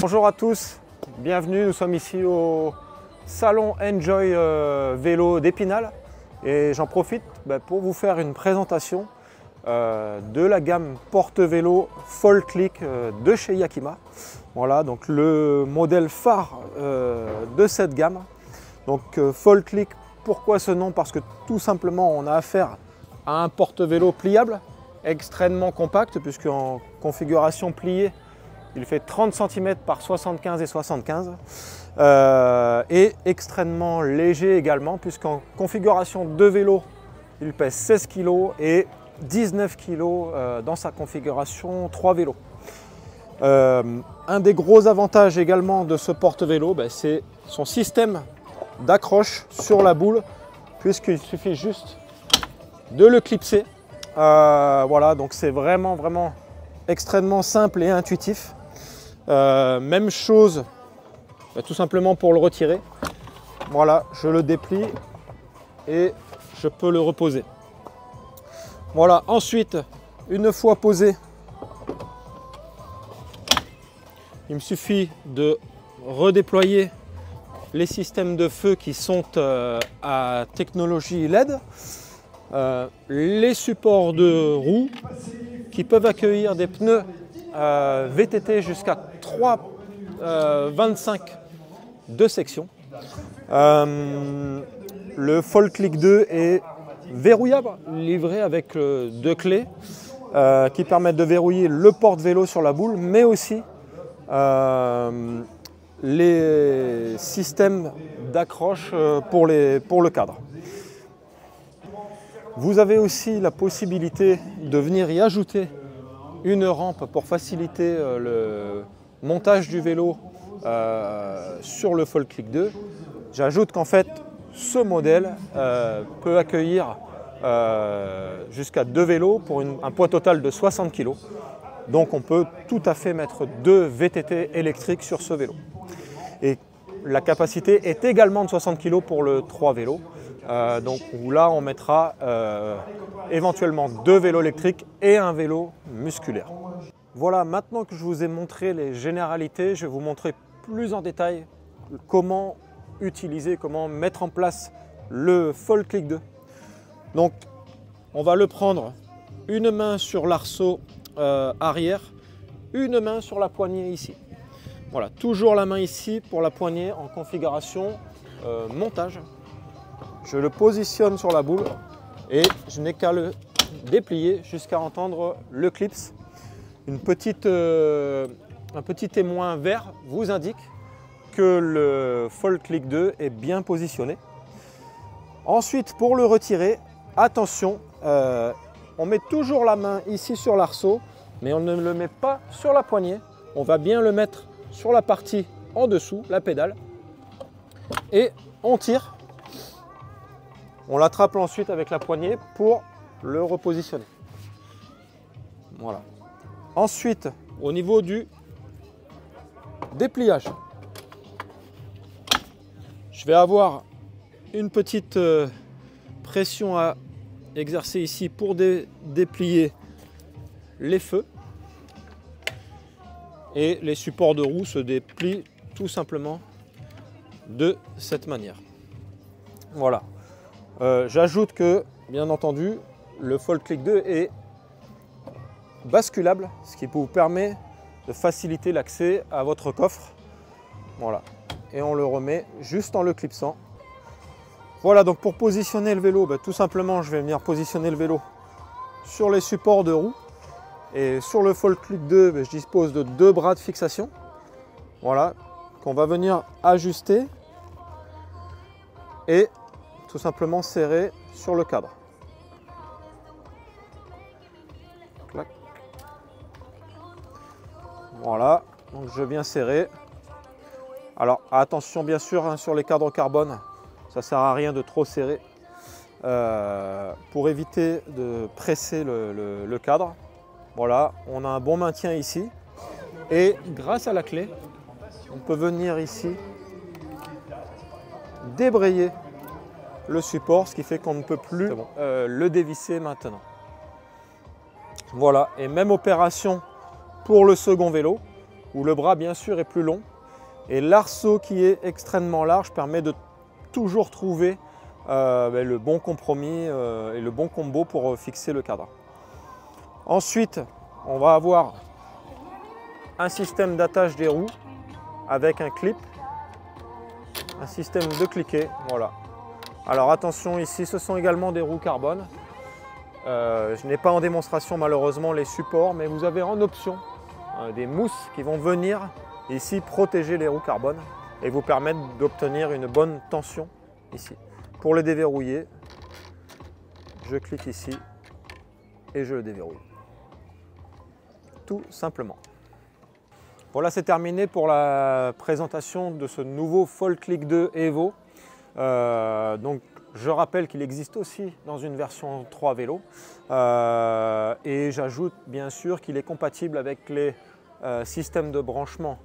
Bonjour à tous, bienvenue, nous sommes ici au salon Enjoy Vélo d'Épinal et j'en profite pour vous faire une présentation de la gamme porte-vélo FoldClick de chez Yakima. Voilà, donc le modèle phare de cette gamme. Donc FoldClick, pourquoi ce nom? Parce que tout simplement on a affaire à un porte-vélo pliable, extrêmement compact puisque en configuration pliée, il fait 30 cm par 75 et 75 et extrêmement léger également puisqu'en configuration de vélo, il pèse 16 kg et 19 kg dans sa configuration 3 vélos. Un des gros avantages également de ce porte-vélo, c'est son système d'accroche sur la boule puisqu'il suffit juste de le clipser. Voilà, donc c'est vraiment extrêmement simple et intuitif. Même chose tout simplement pour le retirer. Voilà, je le déplie et je peux le reposer. Voilà, ensuite, une fois posé, il me suffit de redéployer les systèmes de feu qui sont à technologie LED, les supports de roues qui peuvent accueillir des pneus VTT jusqu'à 3,25 de section. Le FoldClick 2 est verrouillable, livré avec deux clés qui permettent de verrouiller le porte-vélo sur la boule, mais aussi les systèmes d'accroche pour le cadre. Vous avez aussi la possibilité de venir y ajouter une rampe pour faciliter le montage du vélo sur le FoldClick 2. J'ajoute qu'en fait ce modèle peut accueillir jusqu'à 2 vélos pour un poids total de 60 kg. Donc on peut tout à fait mettre 2 VTT électriques sur ce vélo. Et la capacité est également de 60 kg pour le 3 vélos. Donc là on mettra éventuellement 2 vélos électriques et un vélo musculaire. Voilà, maintenant que je vous ai montré les généralités, je vais vous montrer plus en détail comment utiliser, comment mettre en place le FoldClick 2. Donc on va le prendre une main sur l'arceau arrière, une main sur la poignée ici. Voilà, toujours la main ici pour la poignée en configuration montage. Je le positionne sur la boule et je n'ai qu'à le déplier jusqu'à entendre le clips. Un petit témoin vert vous indique que le FoldClick 2 est bien positionné. Ensuite, pour le retirer, attention, on met toujours la main ici sur l'arceau, mais on ne le met pas sur la poignée. On va bien le mettre sur la partie en dessous, la pédale, et on tire. On l'attrape ensuite avec la poignée pour le repositionner. Voilà. Ensuite, au niveau du dépliage, je vais avoir une petite pression à exercer ici pour déplier les feux. Et les supports de roue se déplient tout simplement de cette manière. Voilà. J'ajoute que, bien entendu, le FoldClick 2 est basculable, ce qui vous permet de faciliter l'accès à votre coffre. Voilà. Et on le remet juste en le clipsant. Voilà, donc pour positionner le vélo, tout simplement, je vais venir positionner le vélo sur les supports de roue. Et sur le FoldClick 2, je dispose de 2 bras de fixation. Voilà, qu'on va venir ajuster et tout simplement serrer sur le cadre. Clac. Voilà, donc je viens serrer. Alors attention bien sûr sur les cadres carbone, ça ne sert à rien de trop serrer pour éviter de presser le cadre. Voilà, on a un bon maintien ici et grâce à la clé, on peut venir ici débrayer le support, ce qui fait qu'on ne peut plus le dévisser maintenant. Voilà, et même opération pour le second vélo. où le bras bien sûr est plus long. Et l'arceau qui est extrêmement large permet de toujours trouver le bon compromis et le bon combo pour fixer le cadre. Ensuite, on va avoir un système d'attache des roues avec un clip, un système de cliquet, voilà. Alors attention, ici ce sont également des roues carbone. Je n'ai pas en démonstration malheureusement les supports, mais vous avez en option des mousses qui vont venir ici protéger les roues carbone et vous permettre d'obtenir une bonne tension ici. Pour le déverrouiller, je clique ici et je le déverrouille. Tout simplement. Voilà, c'est terminé pour la présentation de ce nouveau FoldClic 2 Evo. Donc, je rappelle qu'il existe aussi dans une version 3 vélo et j'ajoute bien sûr qu'il est compatible avec les systèmes de branchement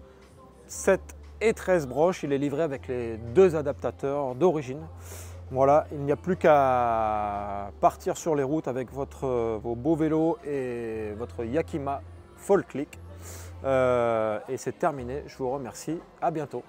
7 et 13 broches. Il est livré avec les 2 adaptateurs d'origine. Voilà, il n'y a plus qu'à partir sur les routes avec vos beaux vélos et votre Yakima FoldClic. Et c'est terminé, je vous remercie, à bientôt.